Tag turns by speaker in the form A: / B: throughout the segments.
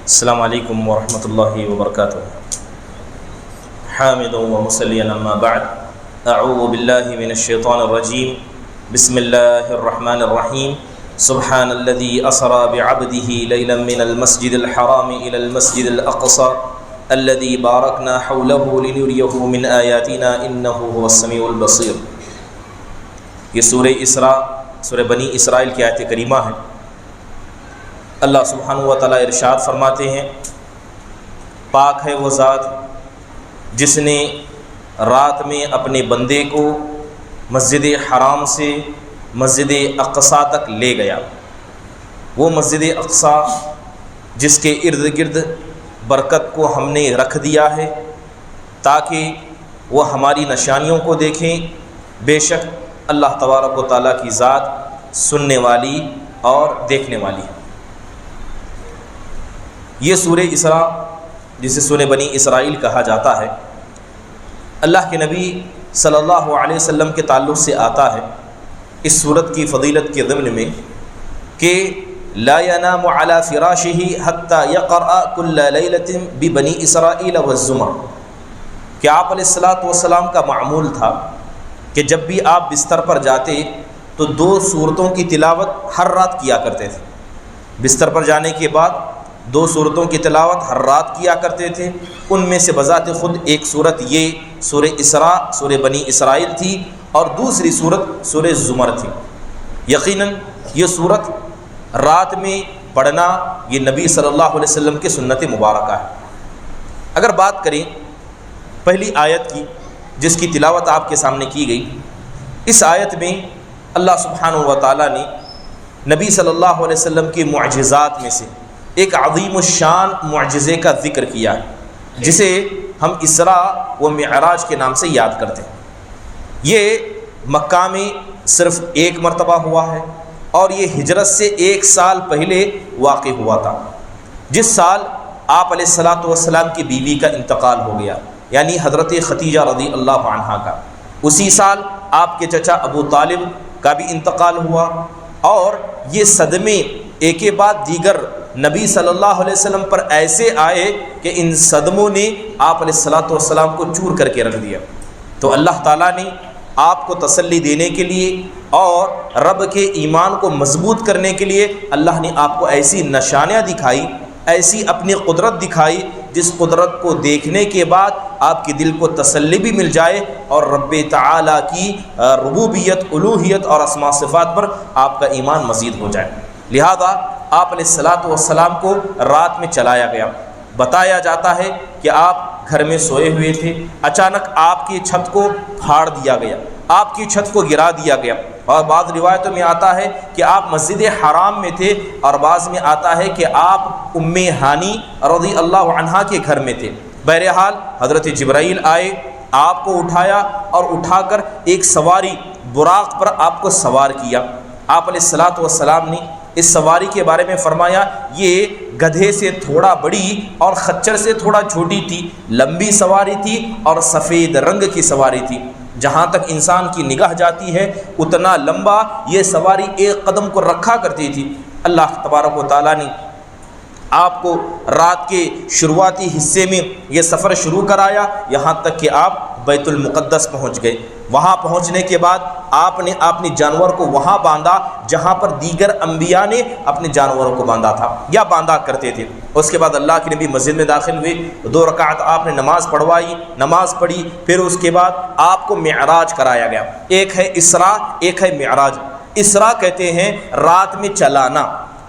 A: السلام علیکم ورحمۃ اللہ وبرکاتہ۔ حامد و مصلیًا اما بعد، اعوذ باللہ من الشیطان الرجیم، بسم اللہ الرحمن الرحیم۔ سبحان الذی اسری بعبدہ لیلا من المسجد الحرام الی المسجد الاقصی الذی بارکنا حولہ لنریہ من آیاتنا انہ هو السمیع البصیر۔ یہ سورہ اسراء، سورہ بنی اسرائیل کی آیت کریمہ ہے۔ اللہ سبحانہ و تعالیٰ ارشاد فرماتے ہیں، پاک ہے وہ ذات جس نے رات میں اپنے بندے کو مسجد حرام سے مسجد اقصی تک لے گیا۔ وہ مسجد اقصی جس کے ارد گرد برکت کو ہم نے رکھ دیا ہے تاکہ وہ ہماری نشانیوں کو دیکھیں۔ بے شک اللہ تبارک و تعالیٰ کی ذات سننے والی اور دیکھنے والی ہے۔ یہ سورہ اسراء جسے سورہ بنی اسرائیل کہا جاتا ہے، اللہ کے نبی صلی اللہ علیہ وسلم کے تعلق سے آتا ہے اس سورت کی فضیلت کے ضمن میں کہ لا ینام علی فراشہ حتی یقرأ کل لیلۃ ببنی اسرائیل والزمر، کہ آپ علیہ الصلاۃ والسلام کا معمول تھا کہ جب بھی آپ بستر پر جاتے تو 2 سورتوں کی تلاوت ہر رات کیا کرتے تھے۔ بستر پر جانے کے بعد 2 سورتوں کی تلاوت ہر رات کیا کرتے تھے۔ ان میں سے بذات خود ایک سورت یہ سورہ اسراء، سورہ بنی اسرائیل تھی، اور دوسری سورت سورہ زمر تھی۔ یقیناً یہ سورت رات میں پڑھنا یہ نبی صلی اللہ علیہ وسلم کی سنت مبارکہ ہے۔ اگر بات کریں پہلی آیت کی جس کی تلاوت آپ کے سامنے کی گئی، اس آیت میں اللہ سبحانہ و تعالیٰ نے نبی صلی اللہ علیہ وسلم کے معجزات میں سے ایک عظیم الشان معجزے کا ذکر کیا ہے جسے ہم اسراء و معراج کے نام سے یاد کرتے ہیں۔ یہ مکہ میں صرف 1 مرتبہ ہوا ہے اور یہ ہجرت سے 1 سال پہلے واقع ہوا تھا، جس سال آپ علیہ الصلاۃ والسلام کی بیوی کا انتقال ہو گیا، یعنی حضرت خدیجہ رضی اللہ عنہا کا۔ اسی سال آپ کے چچا ابو طالب کا بھی انتقال ہوا، اور یہ صدمے ایک کے بعد دیگر نبی صلی اللہ علیہ وسلم پر ایسے آئے کہ ان صدموں نے آپ علیہ الصلاۃ والسلام کو چور کر کے رکھ دیا۔ تو اللہ تعالیٰ نے آپ کو تسلی دینے کے لیے اور رب کے ایمان کو مضبوط کرنے کے لیے اللہ نے آپ کو ایسی نشانیاں دکھائی، ایسی اپنی قدرت دکھائی جس قدرت کو دیکھنے کے بعد آپ کے دل کو تسلی بھی مل جائے اور رب تعالیٰ کی ربوبیت، الوہیت اور اسماء صفات پر آپ کا ایمان مزید ہو جائے۔ لہذا آپ علیہ الصلاۃ والسلام کو رات میں چلایا گیا۔ بتایا جاتا ہے کہ آپ گھر میں سوئے ہوئے تھے، اچانک آپ کی چھت کو پھاڑ دیا گیا، آپ کی چھت کو گرا دیا گیا، اور بعض روایتوں میں آتا ہے کہ آپ مسجد حرام میں تھے، اور بعض میں آتا ہے کہ آپ ام ہانی رضی اللہ عنہا کے گھر میں تھے۔ بہرحال حضرت جبرائیل آئے، آپ کو اٹھایا اور اٹھا کر ایک سواری براق پر آپ کو سوار کیا۔ آپ علیہ الصلاۃ والسلام نے اس سواری کے بارے میں فرمایا یہ گدھے سے تھوڑا بڑی اور خچر سے تھوڑا چھوٹی تھی، لمبی سواری تھی اور سفید رنگ کی سواری تھی۔ جہاں تک انسان کی نگاہ جاتی ہے اتنا لمبا یہ سواری ایک قدم کو رکھا کرتی تھی۔ اللہ تبارک و تعالیٰ نے آپ کو رات کے شروعاتی حصے میں یہ سفر شروع کرایا، یہاں تک کہ آپ بیت المقدس پہنچ گئے۔ وہاں پہنچنے کے بعد آپ نے اپنے جانور کو وہاں باندھا جہاں پر دیگر انبیاء نے اپنے جانوروں کو باندھا تھا یا باندھا کرتے تھے۔ اس کے بعد اللہ کے نبی مسجد میں داخل ہوئے، 2 رکعت آپ نے نماز پڑھوائی، نماز پڑھی، پھر اس کے بعد آپ کو معراج کرایا گیا۔ ایک ہے اسراء، ایک ہے معراج۔ اسراء کہتے ہیں رات میں چلانا۔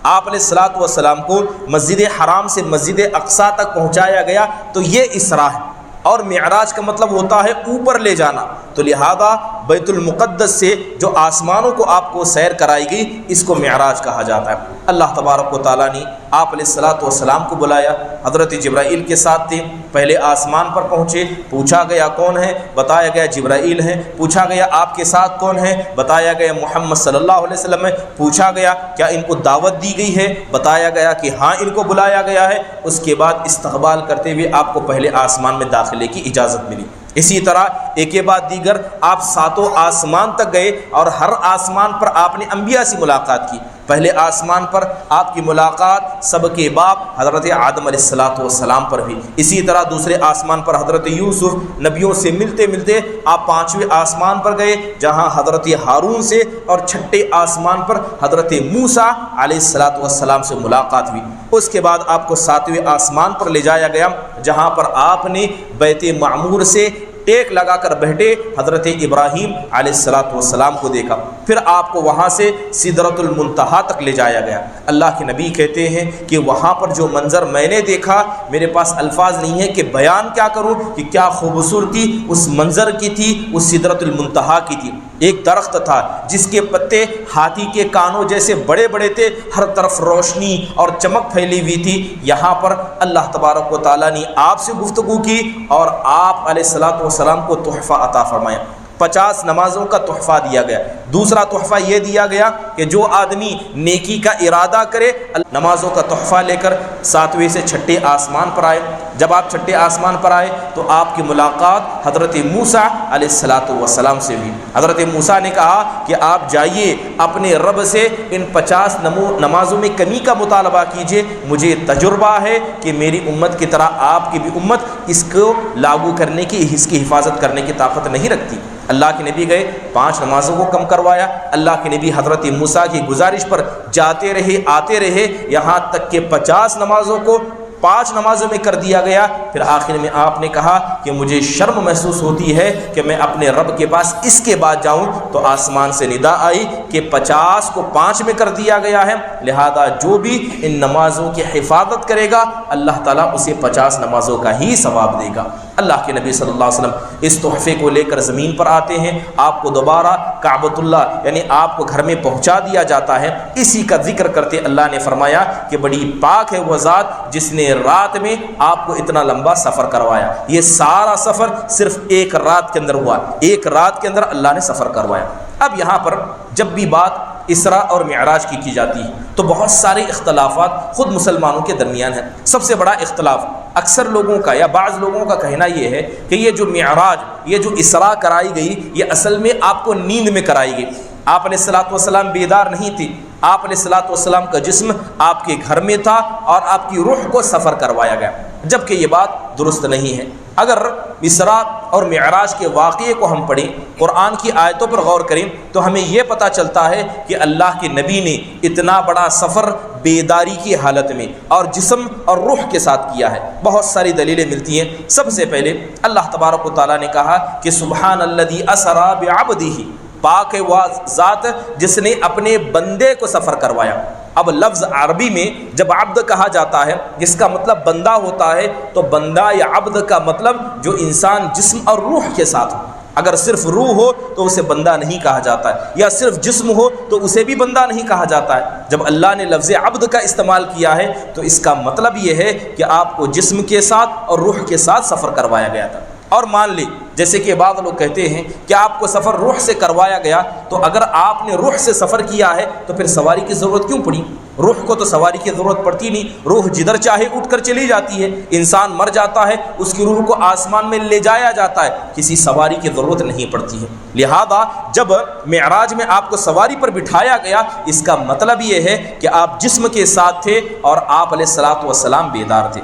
A: آپ علیہ الصلاۃ والسلام کو مسجد حرام سے مسجد اقصی تک پہنچایا گیا تو یہ اسراء ہے، اور معراج کا مطلب ہوتا ہے اوپر لے جانا۔ تو لہذا بیت المقدس سے جو آسمانوں کو آپ کو سیر کرائی گئی اس کو معراج کہا جاتا ہے۔ اللہ تبارک و تعالیٰ نے آپ علیہ الصلاۃ والسلام کو بلایا، حضرت جبرائیل کے ساتھ تھے، پہلے آسمان پر پہنچے، پوچھا گیا کون ہے، بتایا گیا جبرائیل ہے، پوچھا گیا آپ کے ساتھ کون ہے، بتایا گیا محمد صلی اللہ علیہ وسلم ہے، پوچھا گیا کیا ان کو دعوت دی گئی ہے، بتایا گیا کہ ہاں ان کو بلایا گیا ہے۔ اس کے بعد استقبال کرتے ہوئے آپ کو پہلے آسمان میں داخلے کی اجازت ملی۔ اسی طرح ایک کے بعد دیگر آپ 7 آسمان تک گئے اور ہر آسمان پر آپ نے انبیاء سے ملاقات کی۔ پہلے آسمان پر آپ کی ملاقات سب کے باپ حضرت آدم علیہ السلام پر بھی، اسی طرح دوسرے آسمان پر حضرت یوسف نبیوں سے ملتے ملتے آپ 5ویں آسمان پر گئے جہاں حضرت ہارون سے، اور 6ٹھے آسمان پر حضرت موسیٰ علیہ السلام سے ملاقات ہوئی۔ اس کے بعد آپ کو 7ویں آسمان پر لے جایا گیا جہاں پر آپ نے بیت معمور سے ٹیک لگا کر بیٹھے حضرت ابراہیم علیہ السلام کو دیکھا، پھر آپ کو وہاں سے سدرۃ المنتہا تک لے جایا گیا۔ اللہ کے نبی کہتے ہیں کہ وہاں پر جو منظر میں نے دیکھا، میرے پاس الفاظ نہیں ہے کہ بیان کیا کروں کہ کیا خوبصورتی اس منظر کی تھی، اس سدرۃ المنتہا کی تھی۔ ایک درخت تھا جس کے پتے ہاتھی کے کانوں جیسے بڑے بڑے تھے، ہر طرف روشنی اور چمک پھیلی ہوئی تھی۔ یہاں پر اللہ تبارک و تعالیٰ نے آپ سے گفتگو کی اور آپ علیہ السلام کو تحفہ عطا فرمایا، 50 نمازوں کا تحفہ دیا گیا۔ دوسرا تحفہ یہ دیا گیا کہ جو آدمی نیکی کا ارادہ کرے نمازوں کا تحفہ لے کر 7ویں سے 6ٹھے آسمان پر آئے۔ جب آپ 6ٹھے آسمان پر آئے تو آپ کی ملاقات حضرت موسیٰ علیہ السلام سے ہوئی۔ حضرت موسیٰ نے کہا کہ آپ جائیے اپنے رب سے ان 50 نمازوں میں کمی کا مطالبہ کیجیے، مجھے تجربہ ہے کہ میری امت کی طرح آپ کی بھی امت اس کو لاگو کرنے کی، اس کی حفاظت کرنے کی طاقت نہیں رکھتی۔ اللہ کے نبی گئے، 5 نمازوں کو کم کروایا۔ اللہ کے نبی حضرت موسیٰ کی گزارش پر جاتے رہے، آتے رہے، یہاں تک کہ 50 نمازوں کو 5 نمازوں میں کر دیا گیا۔ پھر آخر میں آپ نے کہا کہ مجھے شرم محسوس ہوتی ہے کہ میں اپنے رب کے پاس اس کے بعد جاؤں، تو آسمان سے ندا آئی کہ 50 کو 5 میں کر دیا گیا ہے، لہذا جو بھی ان نمازوں کی حفاظت کرے گا اللہ تعالیٰ اسے 50 نمازوں کا ہی ثواب دے گا۔ اللہ کے نبی صلی اللہ علیہ وسلم اس تحفے کو لے کر زمین پر آتے ہیں، آپ کو دوبارہ کعبۃ اللہ یعنی آپ کو گھر میں پہنچا دیا جاتا ہے۔ اسی کا ذکر کرتے اللہ نے فرمایا کہ بڑی پاک ہے وہ ذات جس نے رات میں آپ کو اتنا لمبا سفر کروایا۔ یہ سارا سفر صرف ایک رات کے اندر ہوا، ایک رات کے اندر اللہ نے سفر کروایا۔ اب یہاں پر جب بھی بات اسراء اور معراج کی جاتی ہے تو بہت سارے اختلافات خود مسلمانوں کے درمیان ہیں۔ سب سے بڑا اختلاف اکثر لوگوں کا یا بعض لوگوں کا کہنا یہ ہے کہ یہ جو معراج، یہ جو اسراء کرائی گئی، یہ اصل میں آپ کو نیند میں کرائی گئی۔ آپ علیہ السلام بیدار نہیں تھے، آپ علیہ السلام کا جسم آپ کے گھر میں تھا اور آپ کی روح کو سفر کروایا گیا، جبکہ یہ بات درست نہیں ہے۔ اگر اسراء اور معراج کے واقعے کو ہم پڑھیں، قرآن کی آیتوں پر غور کریں تو ہمیں یہ پتہ چلتا ہے کہ اللہ کے نبی نے اتنا بڑا سفر بیداری کی حالت میں اور جسم اور روح کے ساتھ کیا ہے۔ بہت ساری دلیلیں ملتی ہیں۔ سب سے پہلے اللہ تبارک و تعالیٰ نے کہا کہ سبحان الذی اسری بعبدہ، پاک ہے وہ ذات جس نے اپنے بندے کو سفر کروایا۔ اب لفظ عربی میں جب عبد کہا جاتا ہے جس کا مطلب بندہ ہوتا ہے، تو بندہ یا عبد کا مطلب جو انسان جسم اور روح کے ساتھ ہو۔ اگر صرف روح ہو تو اسے بندہ نہیں کہا جاتا ہے، یا صرف جسم ہو تو اسے بھی بندہ نہیں کہا جاتا ہے۔ جب اللہ نے لفظ عبد کا استعمال کیا ہے تو اس کا مطلب یہ ہے کہ آپ کو جسم کے ساتھ اور روح کے ساتھ سفر کروایا گیا تھا۔ اور مان لی جیسے کہ بعض لوگ کہتے ہیں کہ آپ کو سفر روح سے کروایا گیا، تو اگر آپ نے روح سے سفر کیا ہے تو پھر سواری کی ضرورت کیوں پڑی؟ روح کو تو سواری کی ضرورت پڑتی نہیں، روح جدھر چاہے اٹھ کر چلی جاتی ہے۔ انسان مر جاتا ہے، اس کی روح کو آسمان میں لے جایا جاتا ہے، کسی سواری کی ضرورت نہیں پڑتی ہے۔ لہذا جب معراج میں آپ کو سواری پر بٹھایا گیا، اس کا مطلب یہ ہے کہ آپ جسم کے ساتھ تھے اور آپ علیہ السلام بیدار تھے۔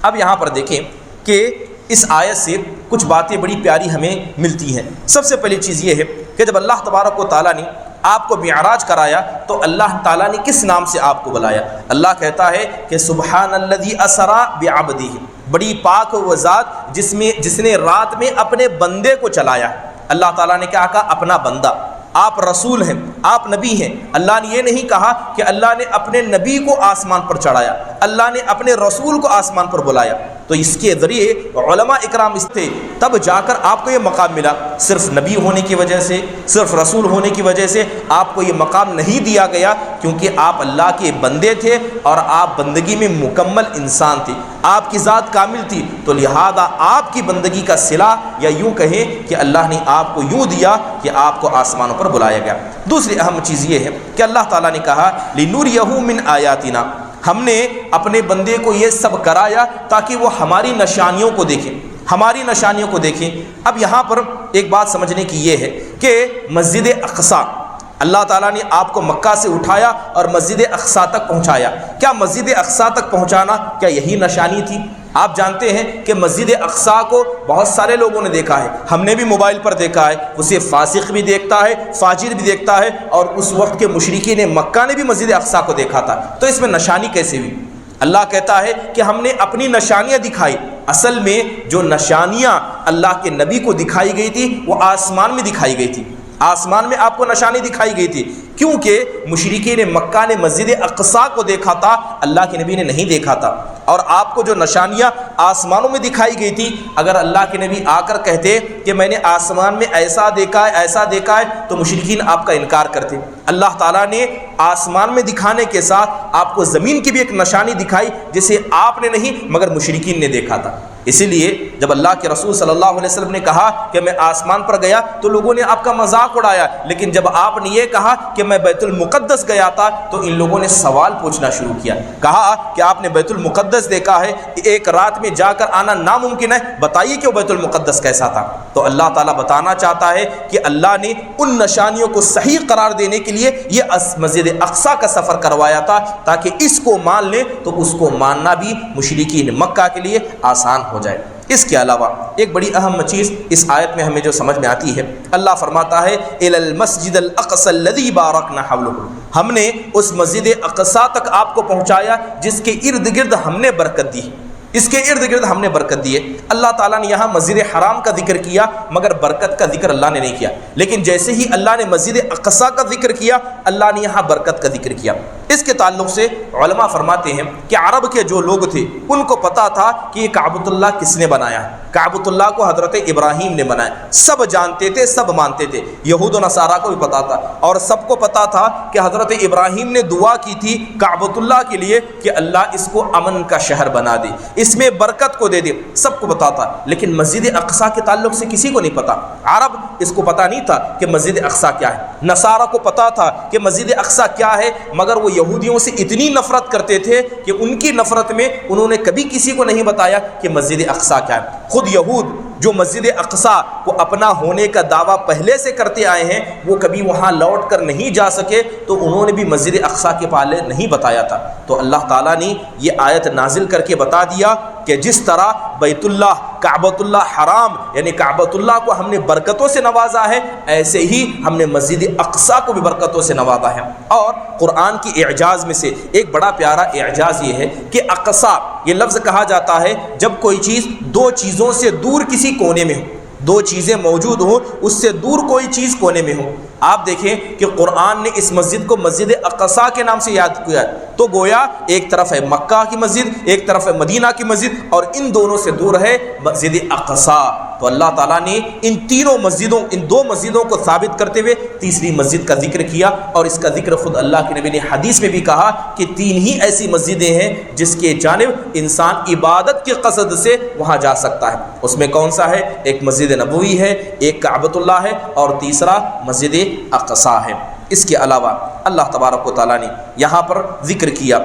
A: اب یہاں پر دیکھیں کہ اس آیت سے کچھ باتیں بڑی پیاری ہمیں ملتی ہیں۔ سب سے پہلی چیز یہ ہے کہ جب اللہ تبارک و تعالیٰ نے آپ کو معراج کرایا تو اللہ تعالیٰ نے کس نام سے آپ کو بلایا؟ اللہ کہتا ہے کہ سبحان الذی اسری بعبدہ، بڑی پاک وہ ذات جس نے رات میں اپنے بندے کو چلایا۔ اللہ تعالیٰ نے کیا کہا؟ اپنا بندہ۔ آپ رسول ہیں، آپ نبی ہیں۔ اللہ نے یہ نہیں کہا کہ اللہ نے اپنے نبی کو آسمان پر چڑھایا، اللہ نے اپنے رسول کو آسمان پر بلایا۔ تو اس کے ذریعے علماء اکرام اس تھے، تب جا کر آپ کو یہ مقام ملا۔ صرف نبی ہونے کی وجہ سے، صرف رسول ہونے کی وجہ سے آپ کو یہ مقام نہیں دیا گیا، کیونکہ آپ اللہ کے بندے تھے اور آپ بندگی میں مکمل انسان تھے، آپ کی ذات کامل تھی، تو لہذا آپ کی بندگی کا صلہ، یا یوں کہیں کہ اللہ نے آپ کو یوں دیا کہ آپ کو آسمانوں پر بلایا گیا۔ دوسری اہم چیز یہ ہے کہ اللہ تعالیٰ نے کہا لِنُرِيَهُ مِنْ آیاتنا، ہم نے اپنے بندے کو یہ سب کرایا تاکہ وہ ہماری نشانیوں کو دیکھیں، ہماری نشانیوں کو دیکھیں۔ اب یہاں پر ایک بات سمجھنے کی یہ ہے کہ مسجد اقصی اللہ تعالیٰ نے آپ کو مکہ سے اٹھایا اور مسجد اقصیٰ تک پہنچایا۔ کیا مسجد اقصیٰ تک پہنچانا کیا یہی نشانی تھی؟ آپ جانتے ہیں کہ مسجد اقصیٰ کو بہت سارے لوگوں نے دیکھا ہے، ہم نے بھی موبائل پر دیکھا ہے، اسے فاسق بھی دیکھتا ہے، فاجر بھی دیکھتا ہے، اور اس وقت کے مشرکین مکہ نے بھی مسجد اقصیٰ کو دیکھا تھا۔ تو اس میں نشانی کیسے ہوئی؟ اللہ کہتا ہے کہ ہم نے اپنی نشانیاں دکھائی۔ اصل میں جو نشانیاں اللہ کے نبی کو دکھائی گئی تھی وہ آسمان میں دکھائی گئی تھی، آسمان میں آپ کو نشانی دکھائی گئی تھی، کیونکہ مشرکین مکہ نے مسجد اقصیٰ کو دیکھا تھا، اللہ کے نبی نے نہیں دیکھا تھا۔ اور آپ کو جو نشانیاں آسمانوں میں دکھائی گئی تھی، اگر اللہ کے نبی آ کر کہتے کہ میں نے آسمان میں ایسا دیکھا ہے ایسا دیکھا ہے، تو مشرکین آپ کا انکار کرتے۔ اللہ تعالیٰ نے آسمان میں دکھانے کے ساتھ آپ کو زمین کی بھی ایک نشانی دکھائی، جسے آپ نے نہیں مگر مشرکین نے دیکھا تھا۔ اسی لیے جب اللہ کے رسول صلی اللہ علیہ وسلم نے کہا کہ میں آسمان پر گیا تو لوگوں نے آپ کا مذاق اڑایا، لیکن جب آپ نے یہ کہا کہ میں بیت المقدس گیا تھا تو ان لوگوں نے سوال پوچھنا شروع کیا، کہا کہ آپ نے بیت المقدس دیکھا ہے، ایک رات میں جا کر آنا ناممکن ہے، بتائیے کہ وہ بیت المقدس کیسا تھا۔ تو اللہ تعالیٰ بتانا چاہتا ہے کہ اللہ نے ان نشانیوں کو صحیح قرار دینے کے لیے یہ مسجد اقصیٰ کا سفر کروایا تھا، تاکہ اس کو مان لیں تو اس کو ماننا بھی مشرکین مکہ کے لیے آسان ہو جائے۔ اس کے علاوہ ایک بڑی اہم چیز اس آیت میں ہمیں جو سمجھ میں آتی ہے، اللہ فرماتا ہے الی المسجد الاقصی الذی بارکنا حولہ، ہم نے اس مسجد اقصیٰ تک آپ کو پہنچایا جس کے ارد گرد ہم نے برکت دی، اس کے ارد گرد ہم نے برکت دی ہے۔ اللہ تعالیٰ نے یہاں مسجد حرام کا ذکر کیا مگر برکت کا ذکر اللہ نے نہیں کیا، لیکن جیسے ہی اللہ نے مسجد اقصیٰ کا ذکر کیا اللہ نے یہاں برکت کا ذکر کیا۔ اس کے تعلق سے علماء فرماتے ہیں کہ عرب کے جو لوگ تھے ان کو پتا تھا کہ یہ کعبۃ اللہ کس نے بنایا ہے، کعبۃ اللہ کو حضرت ابراہیم نے بنایا، سب جانتے تھے، سب مانتے تھے، یہود و نصارہ کو بھی پتا تھا، اور سب کو پتا تھا کہ حضرت ابراہیم نے دعا کی تھی کعبۃ اللہ کے لیے کہ اللہ اس کو امن کا شہر بنا دے، اس میں برکت کو دے دے، سب کو پتا تھا۔ لیکن مسجد اقصیٰ کے تعلق سے کسی کو نہیں پتا، عرب اس کو پتا نہیں تھا کہ مسجد اقصیٰ کیا ہے، نصارہ کو پتا تھا کہ مسجد اقصیٰ کیا ہے، مگر وہ یہودیوں سے اتنی نفرت کرتے تھے کہ ان کی نفرت میں انہوں نے کبھی کسی کو نہیں بتایا کہ مسجد اقصیٰ کیا ہے۔ خود یہود جو مسجد اقصیٰ کو اپنا ہونے کا دعویٰ پہلے سے کرتے آئے ہیں، وہ کبھی وہاں لوٹ کر نہیں جا سکے، تو انہوں نے بھی مسجد اقصیٰ کے بارے نہیں بتایا تھا۔ تو اللہ تعالیٰ نے یہ آیت نازل کر کے بتا دیا کہ جس طرح بیت اللہ کعبۃ اللہ حرام یعنی کعبۃ اللہ کو ہم نے برکتوں سے نوازا ہے، ایسے ہی ہم نے مسجد اقصیٰ کو بھی برکتوں سے نوازا ہے۔ اور قرآن کی اعجاز میں سے ایک بڑا پیارا اعجاز یہ ہے کہ اقصیٰ یہ لفظ کہا جاتا ہے جب کوئی چیز دو چیزوں سے دور کسی کونے میں ہو، دو چیزیں موجود ہوں اس سے دور کوئی چیز کونے میں ہو۔ آپ دیکھیں کہ قرآن نے اس مسجد کو مسجد اقصیٰ کے نام سے یاد کیا ہے، تو گویا ایک طرف ہے مکہ کی مسجد، ایک طرف ہے مدینہ کی مسجد، اور ان دونوں سے دور ہے مسجد اقصیٰ۔ تو اللہ تعالیٰ نے ان تینوں مسجدوں، ان دو مسجدوں کو ثابت کرتے ہوئے تیسری مسجد کا ذکر کیا، اور اس کا ذکر خود اللہ کے نبی نے حدیث میں بھی کہا کہ تین ہی ایسی مسجدیں ہیں جس کے جانب انسان عبادت کے قصد سے وہاں جا سکتا ہے۔ اس میں کون سا ہے؟ ایک مسجد نبوی ہے، ایک کعبۃ اللہ ہے، اور تیسرا مسجد اقصیٰ ہے۔ اس کے علاوہ اللہ تبارک و تعالیٰ نے یہاں پر ذکر کیا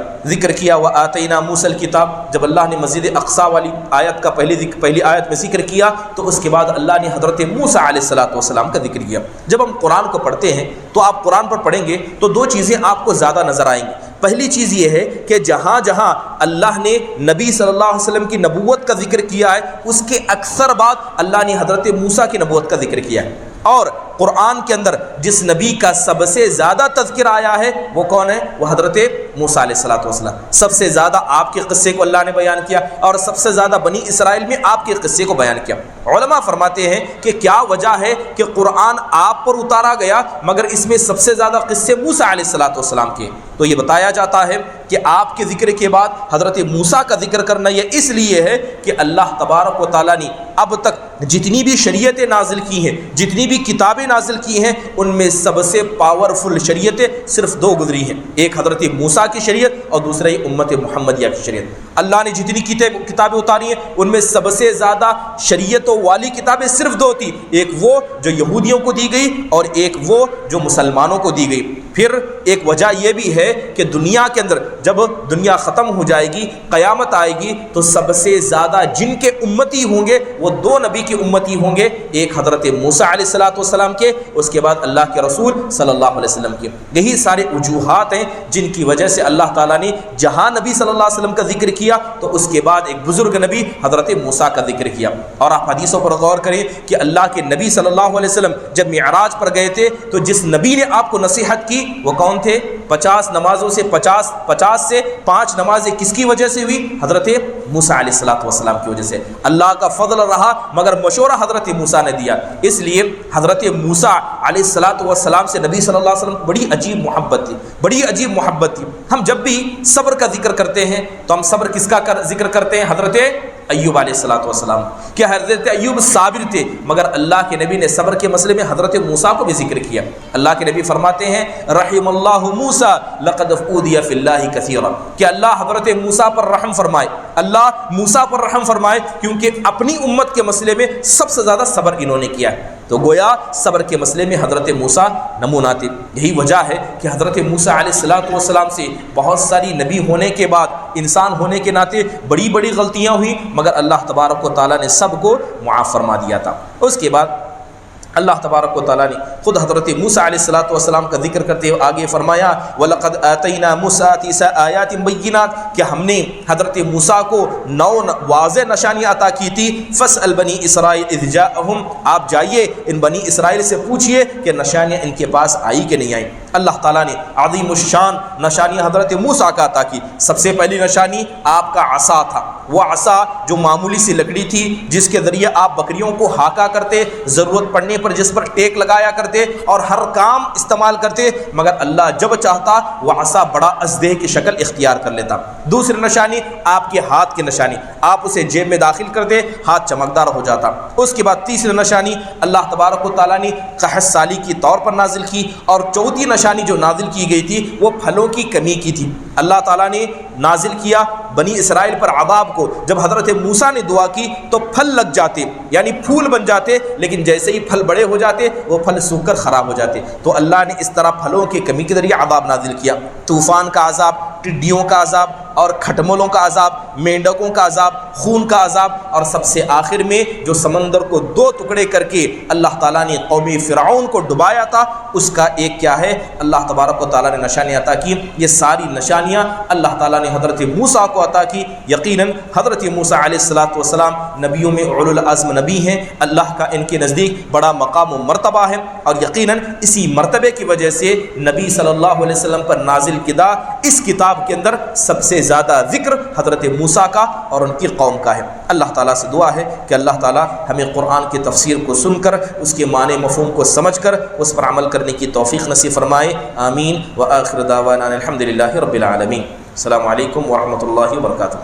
A: وَآتَيْنَا مُوسَى الْكِتَابَ، جب اللہ نے مسجد اقصیٰ والی آیت کا پہلی آیت میں ذکر کیا تو اس کے بعد اللہ نے حضرت موسیٰ علیہ السلام کا ذکر کیا۔ جب ہم قرآن کو پڑھتے ہیں تو آپ قرآن پر پڑھیں گے تو دو چیزیں آپ کو زیادہ نظر آئیں گی۔ پہلی چیز یہ ہے کہ جہاں جہاں اللہ نے نبی صلی اللہ علیہ وسلم کی نبوت کا ذکر کیا ہے اس کے اکثر بات اللہ نے حضرت موسیٰ کی نبوت کا ذکر کیا ہے، اور قرآن کے اندر جس نبی کا سب سے زیادہ تذکر آیا ہے وہ کون ہے؟ وہ حضرت موسیٰ علیہ السلام۔ سب سے زیادہ آپ کے قصے کو اللہ نے بیان کیا، اور سب سے زیادہ بنی اسرائیل میں آپ کے قصے کو بیان کیا۔ علماء فرماتے ہیں کہ کیا وجہ ہے کہ قرآن آپ پر اتارا گیا مگر اس میں سب سے زیادہ قصے موسیٰ علیہ السلام کے؟ تو یہ بتایا جاتا ہے کہ آپ کے ذکر کے بعد حضرت موسیٰ کا ذکر کرنا یہ اس لیے ہے کہ اللہ تبارک و تعالیٰ نے اب تک جتنی بھی شریعتیں نازل کی ہیں، جتنی بھی کتابیں نازل کی ہیں، ان میں سب سے پاورفل شریعتیں صرف دو گزری ہیں، ایک حضرت موسیٰ کی شریعت اور دوسرا یہ امت محمدیہ کی شریعت۔ اللہ نے جتنی کتابیں اتاری ہیں ان میں سب سے زیادہ شریعتوں والی کتابیں صرف دو تھی، ایک وہ جو یہودیوں کو دی گئی اور ایک وہ جو مسلمانوں کو دی گئی۔ پھر ایک وجہ یہ بھی ہے کہ دنیا کے اندر جب دنیا ختم ہو جائے گی، قیامت آئے گی، تو سب سے زیادہ جن کے امتی ہوں گے وہ دو نبی کے امتی ہوں گے، ایک حضرت موسیٰ علیہ السلام کے، اس کے بعد اللہ کے رسول صلی اللہ علیہ وسلم کے۔ یہی سارے وجوہات ہیں جن کی وجہ سے اللہ تعالیٰ نے جہاں نبی صلی اللہ علیہ وسلم کا ذکر کیا تو اس کے بعد ایک بزرگ نبی حضرت موسیٰ کا ذکر کیا۔ اور آپ حدیثوں پر غور کریں کہ اللہ کے نبی صلی اللہ علیہ وسلم جب معراج پر گئے تھے تو جس نبی نے آپ کو نصیحت کی وہ کون تھے؟ 50 نمازوں سے 50 سے 5 نمازیں کس کی وجہ سے ہوئی؟ حضرت موسیٰ علیہ السلام کی وجہ سے۔ اللہ کا فضل رہا مگر مشورہ حضرت موسیٰ نے دیا، اس لیے حضرت موسیٰ علیہ السلام سے نبی صلی اللہ علیہ وسلم بڑی عجیب محبت تھی، بڑی عجیب محبت تھی۔ ہم جب بھی صبر کا ذکر کرتے ہیں تو ہم صبر کس کا ذکر کرتے ہیں؟ حضرت ایوب علیہ السلام۔ کیا حضرت ایوب صابر تھے؟ مگر اللہ کے نبی نے صبر کے مسئلے میں حضرت موسیٰ کو بھی ذکر کیا۔ اللہ کے نبی فرماتے ہیں رحم اللہ موسیٰ لقد اوذی فی اللہ کثیرا، کہ اللہ حضرت موسیٰ پر رحم فرمائے، اللہ موسیٰ پر رحم فرمائے، کیونکہ اپنی امت کے مسئلے میں سب سے زیادہ صبر انہوں نے کیا ہے۔ تو گویا صبر کے مسئلے میں حضرت موسیٰ نمونہ تھے۔ یہی وجہ ہے کہ حضرت موسیٰ علیہ السلام سے بہت ساری نبی ہونے کے بعد انسان ہونے کے ناطے بڑی بڑی غلطیاں ہوئیں، مگر اللہ تبارک و تعالیٰ نے سب کو معاف فرما دیا تھا۔ اس کے بعد اللہ تبارک و تعالیٰ نے خود حضرت موسیٰ علیہ السلام کا ذکر کرتے ہوئے آگے فرمایا وَلَقَدْ آتَيْنَا مُوسَىٰ 9 آیَاتٍ بَيِّنَاتٍ، کہ ہم نے حضرت موسیٰ کو 9 واضح نشانیاں عطا کی تھی۔ فَاسْأَلْ بَنِي إِسْرَائِيلَ إِذْ جَاءَهُمْ، آپ جائیے ان بنی اسرائیل سے پوچھئے کہ نشانیاں ان کے پاس آئی کہ نہیں آئیں۔ اللہ تعالیٰ نے عظیم الشان نشانیاں حضرت موسیٰ کا عطا کی۔ سب سے پہلی نشانی آپ کا عصا تھا، وہ عصا جو معمولی سی لکڑی تھی جس کے ذریعے آپ بکریوں کو ہاکا کرتے، ضرورت پڑنے پر جس پر ٹیک لگایا کرتے اور ہر کام استعمال کرتے، مگر اللہ جب چاہتا وہ عصا بڑا اژدہے کی شکل اختیار کر لیتا۔ دوسری نشانی آپ کے ہاتھ کی نشانی، آپ اسے جیب میں داخل کرتے ہاتھ چمکدار ہو جاتا۔ اس کے بعد تیسری نشانی اللہ تبارک و تعالیٰ نے قحط سالی کی طور پر نازل کی، اور چوتھی نشانی جو نازل کی گئی تھی وہ پھلوں کی کمی کی تھی۔ اللہ تعالیٰ نے نازل کیا بنی اسرائیل پر عذاب کو، جب حضرت موسیٰ نے دعا کی تو پھل لگ جاتے، یعنی پھول بن جاتے، لیکن جیسے ہی پھل بڑے ہو جاتے وہ پھل سوکھ کر خراب ہو جاتے۔ تو اللہ نے اس طرح پھلوں کی کمی کے ذریعے عذاب نازل کیا۔ طوفان کا عذاب، ٹڈیوں کا عذاب اور کھٹملوں کا عذاب، مینڈکوں کا عذاب، خون کا عذاب، اور سب سے آخر میں جو سمندر کو 2 ٹکڑے کر کے اللہ تعالیٰ نے قوم فرعون کو ڈبایا تھا، اس کا ایک کیا ہے؟ اللہ تبارک و تعالیٰ نے نشانیاں عطا کی۔ یہ ساری نشانیاں اللہ تعالیٰ نے حضرت موسیٰ کو عطا کی۔ یقیناً حضرت موسیٰ علیہ السلام نبیوں میں اولو العزم نبی ہیں، اللہ کا ان کے نزدیک بڑا مقام و مرتبہ ہے، اور یقیناً اسی مرتبے کی وجہ سے نبی صلی اللہ علیہ وسلم پر نازل کردہ اس کتاب کے اندر سب سے زیادہ ذکر حضرت موسیٰ کا اور ان کی قوم کا ہے۔ اللہ تعالیٰ سے دعا ہے کہ اللہ تعالیٰ ہمیں قرآن کی تفسیر کو سن کر اس کے معنی مفہوم کو سمجھ کر اس پر عمل کرنے کی توفیق نصیب فرمائے۔ آمین۔ وآخر دعوانا الحمد للہ رب العالمین۔ السلام علیکم ورحمۃ اللہ وبرکاتہ۔